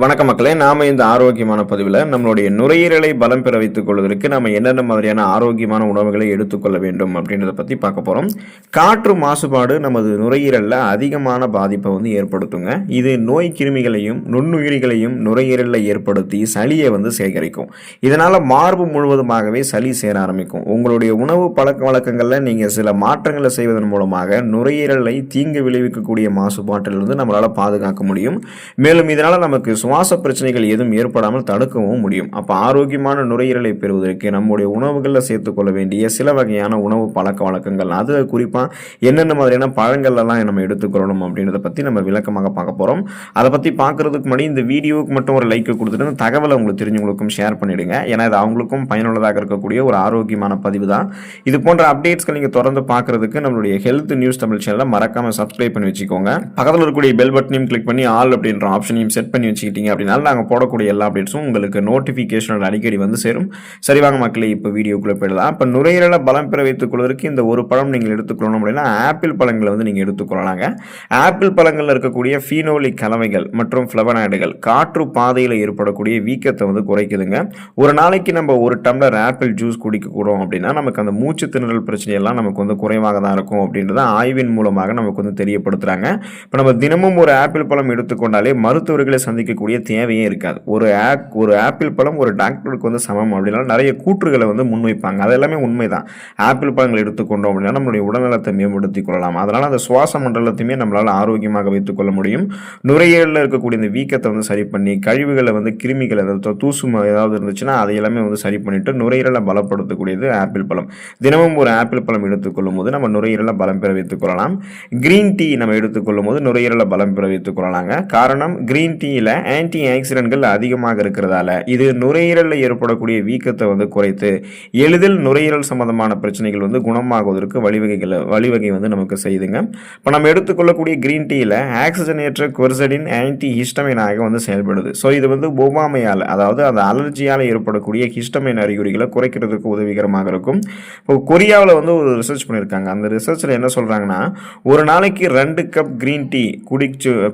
வணக்க மக்களே, நாம இந்த ஆரோக்கியமான பதிவில் நம்மளுடைய நுரையீரலை பலம் பெற வைத்துக் கொள்வதற்கு நம்ம என்னென்ன மாதிரியான ஆரோக்கியமான உணவுகளை எடுத்துக்கொள்ள வேண்டும் அப்படின்றத பற்றி பார்க்க போகிறோம். காற்று மாசுபாடு நமது நுரையீரலில் அதிகமான பாதிப்பை ஏற்படுத்துங்க. இது நோய் கிருமிகளையும் நுண்ணுயிரிகளையும் நுரையீரலில் ஏற்படுத்தி சளியை சேகரிக்கும். இதனால் மார்பு முழுவதுமாகவே சளி சேர ஆரம்பிக்கும். உங்களுடைய உணவு பழக்க வழக்கங்களில் நீங்கள் சில மாற்றங்களை செய்வதன் மூலமாக நுரையீரலை தீங்கு விளைவிக்கக்கூடிய மாசுபாட்டிலிருந்து நம்மளால் பாதுகாக்க முடியும். மேலும் இதனால் நமக்கு சுவாச பிரச்சனைகள் எதுவும் ஏற்படாமல் தடுக்கவும் முடியும். அப்போ ஆரோக்கியமான நுரையீரலை பெறுவதற்கு நம்முடைய உணவுகளில் சேர்த்துக்கொள்ள வேண்டிய சில வகையான உணவு பழக்க வழக்கங்கள், அது குறிப்பாக என்னென்ன மாதிரியான பழங்கள்லாம் நம்ம எடுத்துக்கொள்ளணும் அப்படின்றத பற்றி நம்ம விளக்கமாக பார்க்க போகிறோம். அதை பற்றி பார்க்கறதுக்கு முன்னாடி இந்த வீடியோவுக்கு மட்டும் ஒரு லைக் கொடுத்துட்டு தகவலை உங்களுக்கு தெரிஞ்சவங்களுக்கும் ஷேர் பண்ணிவிடுங்க. ஏன்னா இது அவங்களுக்கும் பயனுள்ளதாக இருக்கக்கூடிய ஒரு ஆரோக்கியமான பதிவு தான். இது போன்ற அப்டேட்ஸ்கள் நீங்கள் தொடர்ந்து பார்க்கறதுக்கு நம்மளுடைய ஹெல்த் நியூஸ் தமிழ் சேனலை மறக்காமல் சப்ஸ்கிரைப் பண்ணி வச்சுக்கோங்க. பக்கத்தில் இருக்கக்கூடிய பெல் பட்டனையும் கிளிக் பண்ணி ஆல் அப்படின்ற ஆப்ஷனையும் செட் பண்ணி வச்சுக்கிட்டீங்க அப்படின்னா நாங்கள் போடக்கூடிய எல்லா அப்டேட்ஸும் உங்களுக்கு நோட்டிஃபிகேஷன் அடிக்கடி சேரும். சரி வாங்க மக்களே, இப்போ வீடியோக்குள்ளே போயிடலாம். இப்போ நுரையீரலை பலம் பெற வைத்துக் கொள்வதற்கு இந்த ஒரு பழம் நீங்கள் எடுத்துக்கொள்ளணும் அப்படின்னா ஆப்பிள் பழங்களை நீங்கள் எடுத்துக்கொள்ளலாங்க. ஆப்பிள் பழங்களில் இருக்கக்கூடிய ஃபீனோலிக் கலவைகள் மற்றும் ஃப்ளவனாய்டுகள் காற்று பாதையில் ஏற்படக்கூடிய வீக்கத்தை குறைக்குதுங்க. ஒரு நாளைக்கு நம்ம ஒரு டம்ளர் ஆப்பிள் ஜூஸ் குடிக்கக்கூடும் அப்படின்னா நமக்கு அந்த மூச்சு திணறல் பிரச்சனையெல்லாம் நமக்கு குறைவாக தான் இருக்கும் அப்படின்றத ஆய்வின் மூலமாக நமக்கு தெரியப்படுத்துகிறாங்க. இப்போ நம்ம தினமும் ஒரு ஆப்பிள் பழம் எடுத்துக்கொண்டாலே மருத்துவர்களை சந்திக்கக்கூடிய தேவையே இருக்காது. ஒரு ஆப்பிள் பழம் ஒரு டாக்டருக்கு சமம் அப்படின்னா நிறைய கூற்றுகளை முன்வைப்பாங்க. அது எல்லாமே உண்மைதான். ஆப்பிள் பழங்கள் எடுத்துக்கொண்டோம் அப்படின்னா நம்மளுடைய உடல்நலத்தை மேம்படுத்திக் கொள்ளலாம். அதனால அந்த சுவாச மண்டலத்தையுமே நம்மளால் ஆரோக்கியமாக வைத்துக் கொள்ள முடியும். நுரையீரலில் இருக்கக்கூடிய இந்த வீக்கத்தை சரி பண்ணி கழிவுகளை கிருமிகளை தூசு ஏதாவது இருந்துச்சுன்னா அதை எல்லாமே சரி பண்ணிட்டு நுரையீரலை பலப்படுத்தக்கூடியது ஆப்பிள் பழம். தினமும் ஒரு ஆப்பிள் பழம் எடுத்துக்கொள்ளும் போது நம்ம நுரையீரலை பலம் பெற வைத்துக் கொள்ளலாம். கிரீன் டீ நம்ம எடுத்துக்கொள்ளும் போது நுரையீரலை பலம் பெற வைத்துக் கொள்ளலாங்க. காரணம், கிரீன் டீல ஆன்டி ஆக்சிடென்ட்கள் அதிகமாக இருக்கிறதால இது நுரையீரலில் ஏற்படக்கூடிய வீக்கத்தை குறைத்து எளிதில் நுரையீரல் சம்பந்தமான பிரச்சனைகள் குணமாகுவதற்கு வழிவகை நமக்கு செய்யுதுங்க. இப்போ நம்ம எடுத்துக்கொள்ளக்கூடிய கிரீன் டீல ஆக்சிஜனேற்ற குவர்சடின் ஆன்டி ஹிஸ்டமைனாக செயல்படுது. ஸோ இது ஒவ்வாமையால், அதாவது அந்த அலர்ஜியால் ஏற்படக்கூடிய ஹிஸ்டமைன் அறிகுறிகளை குறைக்கிறதுக்கு உதவிகரமாக இருக்கும். இப்போ கொரியாவில் ஒரு ரிசர்ச் பண்ணியிருக்காங்க. அந்த ரிசர்ச்சில் என்ன சொல்றாங்கன்னா, ஒரு நாளைக்கு 2 கப் கிரீன் டீ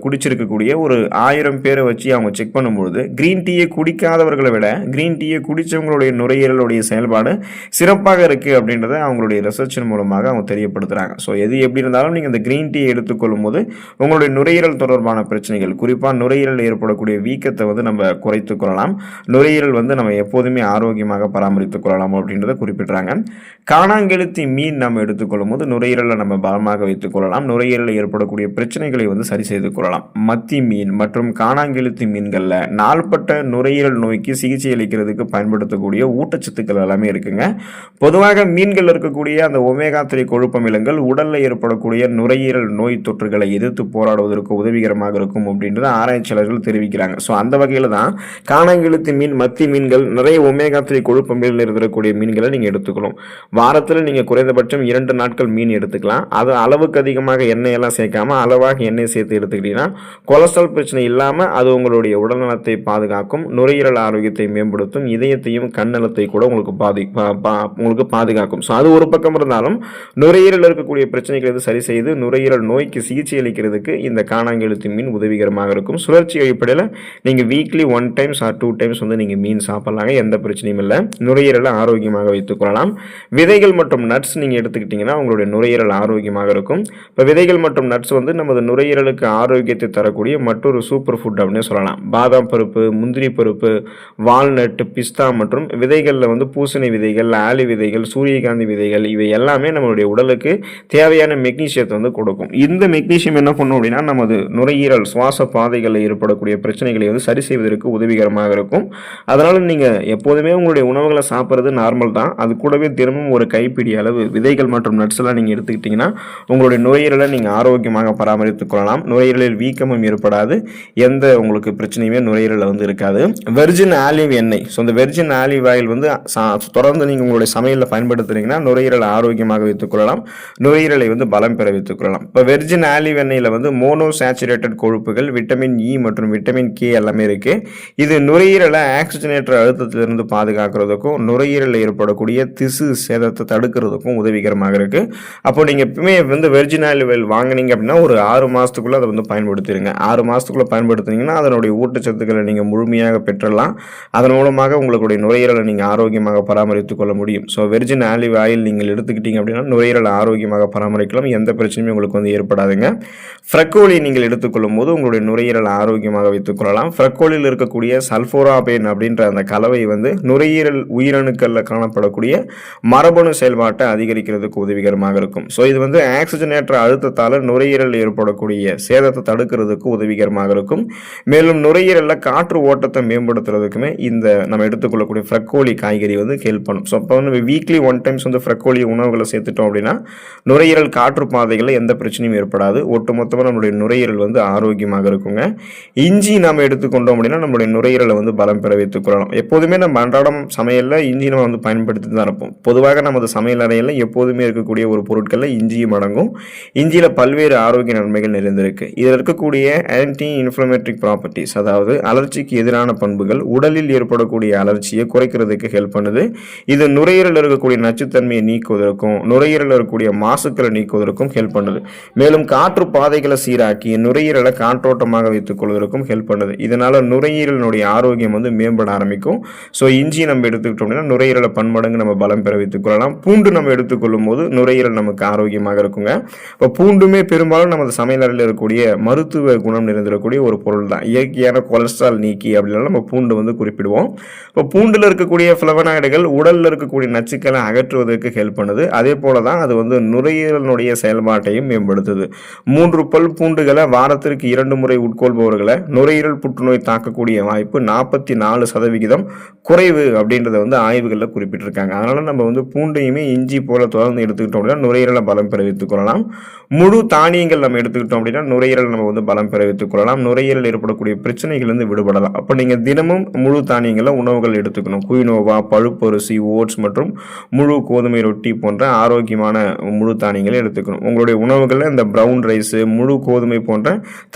குடிச்சிருக்கக்கூடிய ஒரு 1000 பேரை வச்சு அவங்க செக் பண்ணும்போது கிரீன் டீயை குடிக்காதவர்களை விட கிரீன் டீயை குடித்தவங்களுடைய நுரையீரலுடைய செயல்பாடு சிறப்பாக இருக்குது அப்படின்றத அவங்களுடைய ரிசர்ச்சின் மூலமாக அவங்க தெரியப்படுத்துகிறாங்க. ஸோ எது எப்படி இருந்தாலும் நீங்கள் இந்த கிரீன் டீயை எடுத்துக்கொள்ளும் போது உங்களுடைய நுரையீரல் தொடர்பான பிரச்சனைகள், குறிப்பாக நுரையீரல் ஏற்படக்கூடிய வீக்கத்தை நம்ம குறைத்துக் கொள்ளலாம். நுரையீரல் நம்ம எப்போதுமே ஆரோக்கியமாக பராமரித்துக் கொள்ளலாம் அப்படின்றத குறிப்பிட்றாங்க. காணாங்கெழுத்தி மீன் நம்ம எடுத்துக்கொள்ளும் போது நுரையீரலை நம்ம பலமாக வைத்துக் கொள்ளலாம். நுரையீரலில் ஏற்படக்கூடிய பிரச்சனைகளை சரி செய்து கொள்ளலாம். மத்தி மீன் மற்றும் காணாங்கெழுத்தி மீன்களில் நாள்பட்ட நுரையீரல் நோய்க்கு சிகிச்சை அளிக்கிறதுக்கு பயன்படுத்தக்கூடிய ஊட்டச்சத்துக்கள் எல்லாமே இருக்குங்க. பொதுவாக மீன்கள் இருக்கக்கூடிய அந்த ஒமேகா 3 கொழுப்பமிலங்கள் உடலில் ஏற்படக்கூடிய நுரையீரல் நோய் தொற்றுகளை எதிர்த்து போராடுவதற்கு உதவிகரமாக இருக்கும் அப்படின்றத ஆராய்ச்சியாளர்கள் தெரிவிக்கிறாங்க. ஸோ அந்த வகையில் தான் காணாங்கெழுத்தி மீன், மத்தி மீன்கள் நிறைய ஒமேகா 3 கொழுப்பமில் இருக்கக்கூடிய மீன்களை நீங்கள் எடுத்துக்கணும். வாரத்தில் நீங்கள் குறைந்தபட்சம் 2 நாட்கள் மீன் எடுத்துக்கலாம். அது அளவுக்கு அதிகமாக எண்ணெயெல்லாம் சேர்க்காம அளவாக எண்ணெய் சேர்த்து எடுத்துக்கிட்டீங்கன்னா கொலஸ்ட்ரால் பிரச்சனை இல்லாமல் அது உங்களுடைய உடல்நலத்தை பாதுகாக்கும், நுரையீரல் ஆரோக்கியத்தை மேம்படுத்தும், இதயத்தையும் கண்ணலத்தை கூட உங்களுக்கு பாதுகாக்கும். ஸோ அது ஒரு பக்கம் இருந்தாலும் நுரையீரல் இருக்கக்கூடிய பிரச்சனைகளை சரி செய்து நுரையீரல் நோய்க்கு சிகிச்சை அளிக்கிறதுக்கு இந்த காணாங்கெழுத்தி மீன் உதவிகரமாக இருக்கும். சுழற்சி அடிப்படையில் நீங்கள் வீக்லி 1 டைம்ஸ் ஆர் 2 டைம்ஸ் நீங்கள் மீன் சாப்பிடலாங்க. எந்த பிரச்சனையும் இல்லை. நுரையீரலை ஆரோக்கியமாக வைத்துக் கொள்ளலாம். விதைகள் மற்றும் நட்ஸ் நீங்கள் எடுத்துக்கிட்டிங்கன்னா உங்களுடைய நுரையீரல் ஆரோக்கியமாக இருக்கும். இப்போ விதைகள் மற்றும் நட்ஸ் நமது நுரையீரலுக்கு ஆரோக்கியத்தை தரக்கூடிய மற்றொரு சூப்பர் ஃபுட் அப்படின்னு சொல்லலாம். பாதாம் பருப்பு, முந்திரி பருப்பு, வால்நட், பிஸ்தா மற்றும் விதைகளில் பூசணி விதைகள், ஆலி விதைகள், சூரியகாந்தி விதைகள், இவை எல்லாமே நம்மளுடைய உடலுக்கு தேவையான மெக்னீசியத்தை கொடுக்கும். இந்த மெக்னீசியம் என்ன பண்ணும் அப்படின்னா நமது நுரையீரல் சுவாச பாதைகளில் ஏற்படக்கூடிய பிரச்சனைகளை சரி செய்வதற்கு உதவிகரமாக இருக்கும். அதனால நீங்கள் எப்போதுமே உங்களுடைய உணவுகளை சாப்பிட்றது நார்மல் தான். அது கூடவே தினமும் ஒரு கைப்பிடி அளவு விதைகள் மற்றும் நட்ஸ் எல்லாம் நீங்கள் எடுத்துக்கிட்டிங்கன்னா உங்களுடைய நுரையீரலை நீங்கள் ஆரோக்கியமாக பராமரித்துக் கொள்ளலாம். நுரையீரலில் வீக்கமும் ஏற்படாது, எந்த உங்களுக்கு பிரச்சனையுமே நுரையீரலில் இருக்காது. வெர்ஜின் ஆலிவ் எண்ணெய், ஸோ இந்த வெர்ஜின் ஆலிவ் ஆயில் தொடர்ந்து நீங்கள் உங்களுடைய சமையலில் பயன்படுத்துனீங்கன்னா நுரையீரலை ஆரோக்கியமாக வைத்துக் கொள்ளலாம். நுரையீரலை பலம் பெற வைத்துக் கொள்ளலாம். இப்போ வெர்ஜின் ஆலிவ் எண்ணெயில் மோனோ சேச்சுரேட்டட் கொழுப்புகள், விட்டமின் இ மற்றும் விட்டமின் கே எல்லாமே இருக்கு. இது நுரையீரலை ஆக்சிஜனேற்ற அழுத்தத்திலிருந்து பாதுகாக்கிறதுக்கும் நுரையீரலில் ஏற்படக்கூடிய திசு சேதத்தை தடுக்கிறதுக்கும் உதவிகரமாக இருக்கு. அப்போ நீங்கள் எப்பவுமே வெர்ஜின் ஆலிவ் ஆயில் வாங்கினீங்க அப்படின்னா ஒரு 6 மாதத்துக்குள்ள அதை பயன்படுத்திடுங்க. 6 மாதத்துக்குள்ள பயன்படுத்தினீங்கன்னா அதோட அதனுடைய ஊட்டச்சத்துக்களை நீங்கள் முழுமையாக பெற்றலாம். அதன் மூலமாக உங்களுடைய நுரையீரலை நீங்கள் ஆரோக்கியமாக பராமரித்துக் கொள்ள முடியும். ஸோ வெர்ஜின் ஆலிவ் ஆயில் நீங்கள் எடுத்துக்கிட்டீங்க அப்படின்னா நுரையீரலை ஆரோக்கியமாக பராமரிக்கலாம். எந்த பிரச்சனையும் உங்களுக்கு வந்து ஏற்படாதுங்க. ஃப்ரக்கோலி நீங்கள் எடுத்துக்கொள்ளும் போது உங்களுடைய நுரையீரலை ஆரோக்கியமாக வைத்துக் கொள்ளலாம். ஃப்ரக்கோலியில் இருக்கக்கூடிய சல்ஃபோராபேன் அப்படின்ற அந்த கலவை வந்து நுரையீரல் உயிரணுக்களில் காணப்படக்கூடிய மரபணு செயல்பாட்டை அதிகரிக்கிறதுக்கு உதவிகரமாக இருக்கும். ஸோ இது வந்து ஆக்சிஜனேற்ற அழுத்தத்தால் நுரையீரல் ஏற்படக்கூடிய சேதத்தை தடுக்கிறதுக்கு உதவிகரமாக இருக்கும். மேலும் நுரையீரலில் காற்று ஓட்டத்தை மேம்படுத்துறதுக்குமே இந்த நம்ம எடுத்துக்கொள்ளக்கூடிய ஃப்ரக்கோலி காய்கறி வந்து ஹெல்ப் பண்ணும். ஸோ அப்போ வந்து வீக்லி 1 டைம்ஸ் வந்து ஃப்ரக்கோலி உணவுகளை சேர்த்துட்டோம் அப்படின்னா நுரையீரல் காற்று பாதைகளில் எந்த பிரச்சனையும் ஏற்படாது. ஒட்டுமொத்தமாக நம்மளுடைய நுரையீரல் வந்து ஆரோக்கியமாக இருக்குங்க. இஞ்சி நம்ம எடுத்துக்கொண்டோம் அப்படின்னா நம்மளுடைய நுரையீரலை வந்து பலம் பெற வைத்துக் கொள்ளலாம். எப்போதுமே நம்ம அன்றாடம் சமையலில் இஞ்சி நம்ம வந்து பயன்படுத்தி தான் இருப்போம். பொதுவாக நமது சமையல் அறையில் எப்போதுமே இருக்கக்கூடிய ஒரு பொருட்களில் இஞ்சியும் அடங்கும். இஞ்சியில் பல்வேறு ஆரோக்கிய நன்மைகள் நிறைந்திருக்கு. இதில் இருக்கக்கூடிய ஆன்டி இன்ஃப்ளமேட்டரி ப்ராப்பர்ட்டிஸ், அதாவது அலர்ஜிக்கு எதிரான பண்புகள், உடலில் ஏற்படக்கூடிய அலர்ஜியை குறைக்கிறதுக்கு ஹெல்ப் பண்ணுது. இது நுரையீரலில் இருக்கக்கூடிய நச்சுத்தன்மையை நீக்குவதற்கும் நுரையீரலில் இருக்கக்கூடிய மாசுக்களை நீக்குவதற்கும் ஹெல்ப் பண்ணுது. மேலும் காற்று பாதைகளை சீராக்கி நுரையீரலை காற்றோட்டமாக வைத்துக் கொள்வதற்கும் ஹெல்ப் பண்ணுது. இதனால நுரையீரலினுடைய ஆரோக்கியம் வந்து மேம்பட ஆரம்பிக்கும். ஸோ இஞ்சி நம்ம எடுத்துக்கிட்டோம் அப்படின்னா நுரையீரலை பன்மடங்கு நம்ம பலம் பெற வைத்துக் கொள்ளலாம். பூண்டு நம்ம எடுத்துக்கொள்ளும் போது நுரையீரல் நமக்கு ஆரோக்கியமாக இருக்குங்க. இப்போ பூண்டுமே பெரும்பாலும் நமது சமையலறையில் இருக்கக்கூடிய மருத்துவ குணம் நிறைந்திருக்கக்கூடிய ஒரு பொருள் தான். இயற்கையான கொலஸ்ட்ரால் நீக்கி அப்படின்னா நம்ம பூண்டு வந்து குறிப்பிடுவோம். இப்போ பூண்டில் இருக்கக்கூடிய ஃப்ளவனாய்டுகள் உடலில் இருக்கக்கூடிய நச்சுக்களை அகற்றுவதற்கு ஹெல்ப் பண்ணுது. அதே போல தான் அது வந்து நுரையீரலினுடைய செயல்பாட்டையும் மேம்படுத்துது. 3 பல் பூண்டுகளை வாரத்திற்கு 2 முறை உட்கொள்பவர்களை நுரையீரல் புற்றுநோய் தாக்கக்கூடிய வாய்ப்பு 44% குறைவு அப்படின்றத வந்து ஆய்வுகளில் குறிப்பிட்டிருக்காங்க. அதனால நம்ம வந்து பூண்டையுமே இஞ்சி போல தொடர்ந்து எடுத்துக்கிட்டோம் அப்படின்னா நுரையீரலை பலம் பெற வைத்துக் கொள்ளலாம். முழு தானியங்கள் நம்ம எடுத்துக்கிட்டோம் அப்படின்னா நுரையீரல் நம்ம வந்து பலம் பெற வைத்துக் கொள்ளலாம். நுரையீரல் ஏற்படக்கூடிய பிரச்சனைகள் வந்து விடுபடலாம். அப்போ நீங்கள் தினமும் முழு தானியங்களை உணவுகள் எடுத்துக்கணும். குயினோவா, பழுப்பரிசி, ஓட்ஸ் மற்றும் முழு கோதுமை ரொட்டி போன்ற ஆரோக்கியமான முழு தானியங்களை எடுத்துக்கணும். உங்களுடைய உணவுகளில் இந்த ப்ரௌன் ரைஸ், முழு கோதுமை போன்ற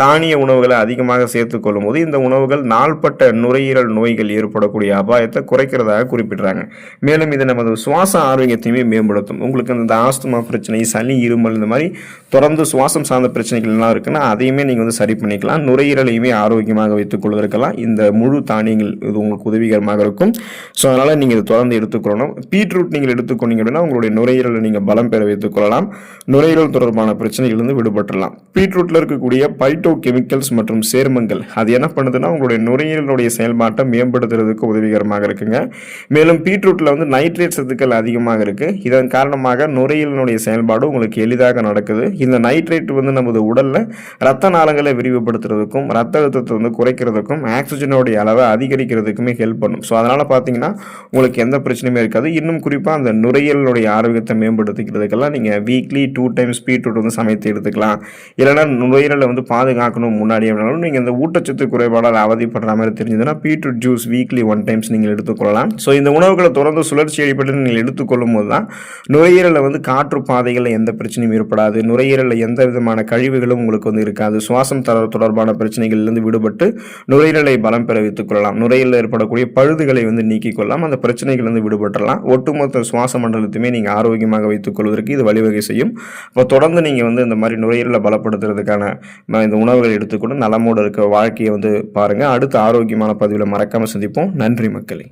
தானிய உணவுகளை அதிகமாக சேர்த்துக் கொள்ளும் போது இந்த உணவுகள் நாள்பட்ட நுரையீரல் நோய்கள் ஏற்படக்கூடிய அபாயத்தை குறைக்கிறதாக குறிப்பிடுறாங்க. மேலும் இது நமது சுவாச ஆரோக்கியத்தையுமே மேம்படுத்தும். உங்களுக்கு இந்த ஆஸ்துமா பிரச்சனை, சளி, இருமல், இந்த மாதிரி தொடர்ந்து சுவாசம் சார்ந்த பிரச்சனைகள் எல்லாம் இருக்குன்னா அதையுமே நீங்கள் வந்து சரி பண்ணிக்கலாம். நுரையீரலையுமே ஆரோக்கியமாக வைத்துக் கொள்வதற்கெல்லாம் இந்த முழு தானியங்கள் இது உங்களுக்கு உதவிகரமாக இருக்கும். ஸோ அதனால் நீங்கள் இதை தொடர்ந்து எடுத்துக்கொள்ளணும். பீட்ரூட் நீங்கள் எடுத்துக்கொண்டீங்க அப்படின்னா உங்களுடைய நுரையீரலை நீங்கள் பலம் பெற வைத்துக் கொள்ளலாம். நுரையீரல் தொடர்பான பிரச்சனைகளிலிருந்து விடுபட்டுடலாம். பீட்ரூட்டில் இருக்கக்கூடிய பைட்டோ கெமிக்கல்ஸ் மற்றும் சேர்மங்கள் அது என்ன பண்ணுதுன்னா உங்களுடைய நுரையீரலுடைய செயல்பாட்டை மேம்படுத்துறதுக்கு உதவிகரமாக இருக்குங்க. மேலும் பீட்ரூட்டில் வந்து நைட்ரேட் சத்துக்கள் அதிகமாக இருக்கு. இதன் காரணமாக நுரையீரலுடைய செயல்பாடு உங்களுக்கு எளிதாக நடக்குது. இந்த நைட்ரேட் வந்து நமது உடல்ல ரத்த நாளங்களை விரிவுபடுத்துறதுக்கும் ரத்த அழுத்தத்தை வந்து குறைக்கிறதுக்கும் ஆக்சிஜனுடைய அளவை அதிகரிக்கிறதுக்குமே ஹெல்ப் பண்ணும். ஸோ அதனால பார்த்தீங்கன்னா உங்களுக்கு எந்த பிரச்சனையுமே இருக்காது. இன்னும் குறிப்பாக அந்த நுரையீரலுடைய ஆரோக்கியத்தை மேம்படுத்திக்கிறதுக்கெல்லாம் நீங்கள் வீக்லி 2 டைம்ஸ் பீட்ரூட் வந்து சமைத்து எடுத்துக்கலாம். இல்லைன்னா நுரையீரலை வந்து பாதுகாக்கணும் முன்னாடி அப்படின்னாலும் நீங்கள் இந்த ஊட்டச்சத்து குறைபாடால் அவதிப்படுற மாதிரி தெரிஞ்சதுன்னா பீட்ரூட் ஜூஸ் வீக்லி 1 டைம்ஸ் நீங்கள் எடுத்துக்கொள்ளலாம். ஸோ இந்த உணவுகளை தொடர்ந்து சுழற்சி அடிப்படையில் நீங்கள் எடுத்துக்கொள்ளும் போது தான் நுரையீரலில் வந்து காற்று பாதைகளில் எந்த பிரச்சனையும் ஏற்படாது. நுரையீரலில் எந்த விதமான கழிவுகளும் உங்களுக்கு வந்து இருக்காது. சுவாசம் தொடர்பான பிரச்சனைகளிலிருந்து விடுபட்டு நுரையீரலை பலம் பெற வைத்துக் கொள்ளலாம். நுரையீரலில் ஏற்படக்கூடிய பழுதுகளை வந்து நீக்கிக் கொள்ளலாம். அந்த பிரச்சனைகள் வந்து விடுபட்டலாம். ஒட்டுமொத்த சுவாச மண்டலத்தையுமே நீங்கள் ஆரோக்கியமாக வைத்துக் கொள்வதற்கு இது வழிவகை செய்யும். அப்போ தொடர்ந்து நீங்கள் வந்து இந்த மாதிரி நுரையீரலை பலப்படுத்துறதுக்கான இந்த உணவுகளை எடுத்துக்கொண்டு நலமோடு இருக்க வாழ்க்கையை வந்து பாருங்கள். அடுத்த ஆரோக்கியமான பதிவில் மறக்காமல் சந்திப்போம். நன்றி மக்களே.